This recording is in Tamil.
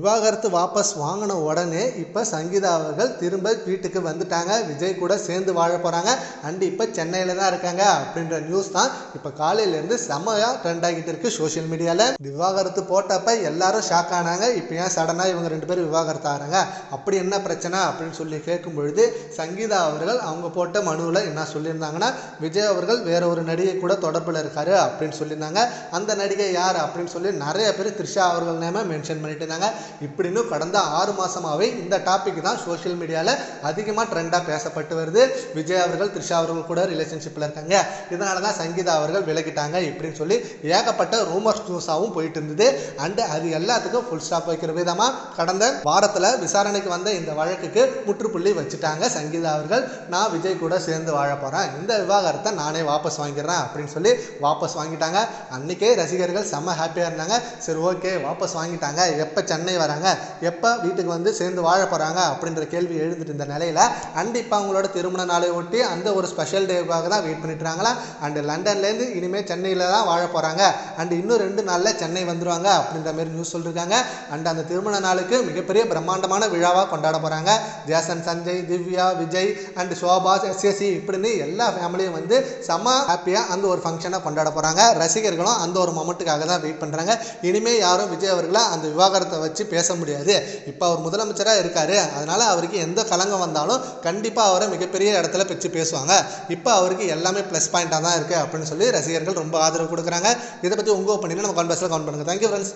விவாகரத்து வாபஸ் வாங்கின உடனே இப்போ சங்கீதா அவர்கள் திரும்ப வீட்டுக்கு வந்துட்டாங்க. விஜய் கூட சேர்ந்து வாழ போகிறாங்க. அண்ட் இப்போ சென்னையில் தான் இருக்காங்க அப்படின்ற நியூஸ் தான் இப்போ காலையிலேருந்து செம்மையாக ட்ரெண்ட் ஆகிட்டு இருக்கு சோஷியல் மீடியாவில். விவாகரத்து போட்டப்ப எல்லாரும் ஷாக் ஆனாங்க. இப்போ ஏன் சடனாக இவங்க 2 பேரும் விவாகரத்து ஆகிறாங்க, அப்படி என்ன பிரச்சனை அப்படின்னு சொல்லி கேட்கும் பொழுது சங்கீதா அவர்கள் அவங்க போட்ட மனுவில் என்ன சொல்லியிருந்தாங்கன்னா, விஜய் அவர்கள் வேற ஒரு நடிகை கூட தொடர்பில் இருக்காரு அப்படின்னு சொல்லியிருந்தாங்க. அந்த நடிகை யார் அப்படின்னு சொல்லி நிறைய பேர் த்ரிஷா அவர்கள் நேம மென்ஷன் பண்ணிட்டு இருந்தாங்க. இப்படின்னு கடந்த 6 மாசமாவே இந்த டாபிக் தான் சோஷியல் மீடியாவில் அதிகமாக ட்ரெண்டாக பேசப்பட்டு வருது. விஜய் அவர்கள் த்ரிஷா அவர்கள் கூட ரிலேஷன்ஷிப்பில் இருக்காங்க, இதனால தான் சங்கீதா அவர்கள் விலகிட்டாங்க இப்படின்னு சொல்லி ஏகப்பட்ட ரூமர்ஸ் நியூஸாகவும் போயிட்டு இருந்தது. அண்ட் அது எல்லாத்துக்கும் ஃபுல் ஸ்டாப் வைக்கிற விதமாக கடந்த வாரத்தில் விசாரணைக்கு வந்த இந்த வழக்குக்கு முற்றுப்புள்ளி வச்சுட்டாங்க சங்கீதா அவர்கள். நான் விஜய் கூட சேர்ந்து வாழ போகிறேன், இந்த விவாகரத்தை நானே வாபஸ் வாங்கிடுறேன் அப்படின்னு சொல்லி வாபஸ் வாங்கிட்டாங்க. அன்றைக்கே ரசிகர்கள் செம்ம ஹாப்பியாக இருந்தாங்க. சரி ஓகே வாபஸ் வாங்கிட்டாங்க, எப்போ சென்னை வராங்க, எப்போ வீட்டுக்கு வந்து சேர்ந்து வாழ போகிறாங்க அப்படின்ற கேள்வி எழுந்துட்டு இருந்த நிலையில் அண்ட் இப்போ அவங்களோட திருமண நாளை ஒட்டி அந்த ஒரு ஸ்பெஷல் டேக்காக தான் வெயிட் பண்ணிட்டுருக்காங்களா. அண்டு லண்டன்லேருந்து இனிமேல் சென்னையில் தான் வாழ போகிறாங்க. அண்டு இன்னும் 2 நாளில் சென்னை வந்துடுவாங்க அப்படின்ற மாதிரி நியூஸ் சொல்லியிருக்காங்க. அண்ட் அந்த திருமண நாளுக்கு மிகப்பெரிய பிரம்மாண்டமான விழாவாக கொண்டாட போகிறாங்க. Jason, Sanjay, Divya, Vijay and sofa, SSC இப்படின்னு எல்லா ஃபேமிலியும் வந்து செம்ம ஹாப்பியாக அந்த ஒரு ஃபங்க்ஷனை கொண்டாட போகிறாங்க. ரசிகர்களும் அந்த ஒரு மொமெண்ட்டுக்காக தான் வெயிட் பண்ணுறாங்க. இனிமேல் யாரும் விஜய் அவர்களை அந்த விவாகரத்தை வச்சு பேச முடியாது. இப்போ அவர் முதலமைச்சராக இருக்காரு, அதனால அவருக்கு எந்த கலங்கம் வந்தாலும் கண்டிப்பாக அவரை மிகப்பெரிய இடத்துல வச்சு பேசுவாங்க. இப்போ அவருக்கு எல்லாமே ப்ளஸ் பாயிண்டாக தான் இருக்குது அப்படின்னு சொல்லி ரசிகர்கள் ரொம்ப ஆதரவு கொடுக்குறாங்க. இதை பற்றி உங்கள் ஒப்பீனியனை நம்ம கமெண்ட் பாக்ஸில் கமெண்ட் பண்ணுங்கள். Thank you friends.